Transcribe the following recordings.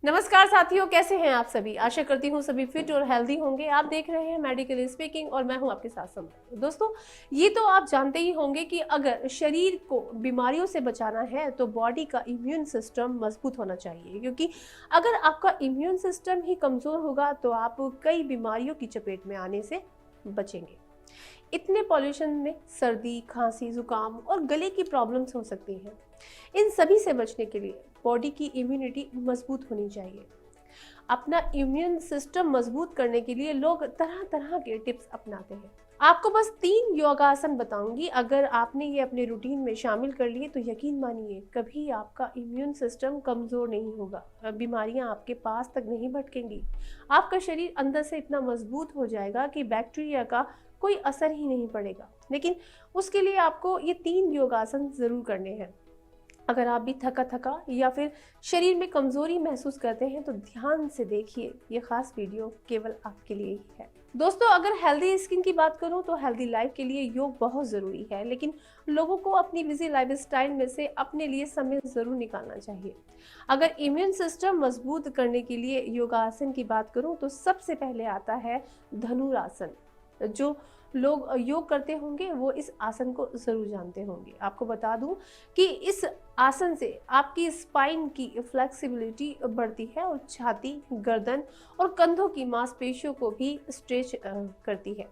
नमस्कार साथियों, कैसे हैं आप सभी। आशा करती हूँ सभी फिट और हेल्दी होंगे। आप देख रहे हैं मेडिकल स्पीकिंग और मैं हूँ आपके साथ समर। दोस्तों, ये तो आप जानते ही होंगे कि अगर शरीर को बीमारियों से बचाना है तो बॉडी का इम्यून सिस्टम मजबूत होना चाहिए, क्योंकि अगर आपका इम्यून सिस्टम ही कमजोर होगा तो आप कई बीमारियों की चपेट में आने से बचेंगे। इतने पॉल्यूशन में सर्दी, खांसी, जुकाम और गले की प्रॉब्लम्स हो सकती हैं। इन सभी से बचने के लिए बॉडी की इम्यूनिटी मजबूत होनी चाहिए। अपना इम्यून सिस्टम मजबूत करने के लिए लोग तरह तरह के टिप्स अपनाते हैं। आपको बस 3 योगासन बताऊंगी। अगर आपने ये अपने रूटीन में शामिल कर लिए तो यकीन मानिए कभी आपका इम्यून सिस्टम कमजोर नहीं होगा, बीमारियां आपके पास तक नहीं भटकेंगी। आपका शरीर अंदर से इतना मजबूत हो जाएगा कि बैक्टीरिया का कोई असर ही नहीं पड़ेगा। लेकिन उसके लिए आपको ये 3 योगासन जरूर करने हैं। अगर आप भी थका थका या फिर शरीर में कमजोरी महसूस करते हैं तो ध्यान से देखिए, ये खास वीडियो केवल आपके लिए ही है। दोस्तों, अगर हेल्दी स्किन की बात करूं तो हेल्दी लाइफ के लिए योग बहुत ज़रूरी है, लेकिन लोगों को अपनी बिजी लाइफस्टाइल में से अपने लिए समय ज़रूर निकालना चाहिए। अगर इम्यून सिस्टम मजबूत करने के लिए योगासन की बात करूं तो सबसे पहले आता है धनुरासन। जो लोग योग करते होंगे वो इस आसन को जरूर जानते होंगे। आपको बता दूं कि इस आसन से आपकी स्पाइन की फ्लेक्सिबिलिटी बढ़ती है और छाती, गर्दन और कंधों की मांसपेशियों को भी स्ट्रेच करती है।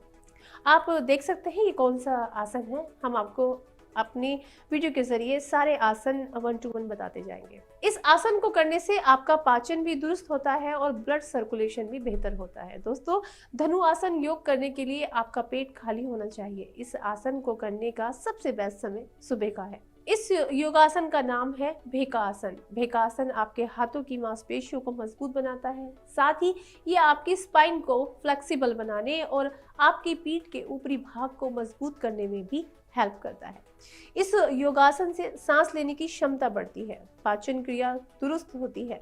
आप देख सकते हैं ये कौन सा आसन है। हम आपको अपनी वीडियो के जरिए सारे आसन 1 to 1 बताते जाएंगे। इस आसन को करने से आपका पाचन भी दुरुस्त होता है और ब्लड सर्कुलेशन भी बेहतर होता है। दोस्तों, धनु आसन योग करने के लिए आपका पेट खाली होना चाहिए। इस आसन को करने का सबसे बेस्ट समय सुबह का है। इस योगासन का नाम है भेकासन। भेकासन आपके हाथों की मांसपेशियों को मजबूत बनाता है, साथ ही ये आपकी स्पाइन को फ्लेक्सिबल बनाने और आपकी पीठ के ऊपरी भाग को मजबूत करने में भी हेल्प करता है। इस योगासन से सांस लेने की क्षमता बढ़ती है, पाचन क्रिया दुरुस्त होती है,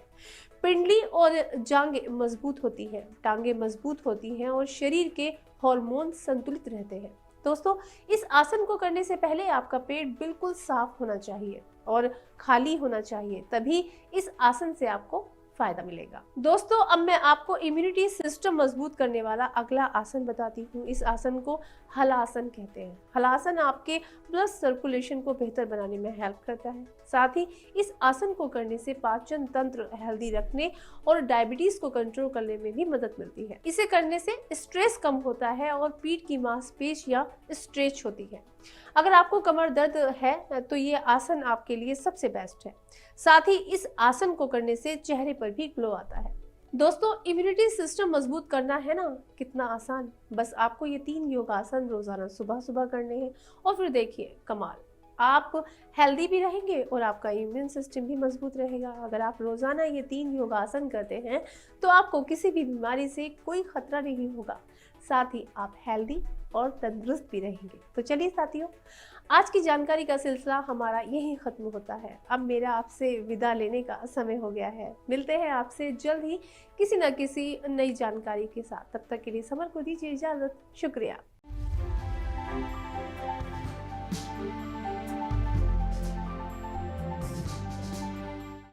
पिंडली और जांघें मजबूत होती हैं, टांगे मजबूत होती हैं और शरीर के हार्मोन संतुलित रहते हैं। दोस्तों, इस आसन को करने से पहले आपका पेट बिल्कुल साफ होना चाहिए और खाली होना चाहिए, तभी इस आसन से आपको फायदा मिलेगा। दोस्तों, अब मैं आपको इम्यूनिटी सिस्टम मजबूत करने वाला अगला आसन बताती हूँ। इस आसन को हलासन कहते हैं। हलासन आपके ब्लड सर्कुलेशन को बेहतर बनाने में हेल्प करता है। साथ ही इस आसन को करने से पाचन तंत्र हेल्दी रखने और डायबिटीज को कंट्रोल करने में भी मदद मिलती है। इसे करने से स्ट्रेस कम होता है और पीठ की मांसपेशियां स्ट्रेच होती है। अगर आपको कमर दर्द है तो ये आसन आपके लिए सबसे बेस्ट है। साथ ही इस आसन को करने से चेहरे पर भी ग्लो आता है। दोस्तों, इम्यूनिटी सिस्टम मजबूत करना है ना, कितना आसान। बस आपको ये 3 योगासन रोजाना सुबह सुबह करने हैं और फिर देखिए कमाल, आप हेल्दी भी रहेंगे और आपका इम्यून सिस्टम भी मजबूत रहेगा। अगर आप रोजाना ये 3 योगासन करते हैं तो आपको किसी भी बीमारी से कोई खतरा नहीं होगा, साथ ही आप हेल्दी और तंदुरुस्त भी रहेंगे। तो चलिए साथियों, आज की जानकारी का सिलसिला हमारा यहीं खत्म होता है। अब मेरा आपसे विदा लेने का समय हो गया है। मिलते हैं आपसे जल्द ही किसी न किसी नई जानकारी के साथ। तब तक के लिए समर को दीजिए इजाजत। शुक्रिया।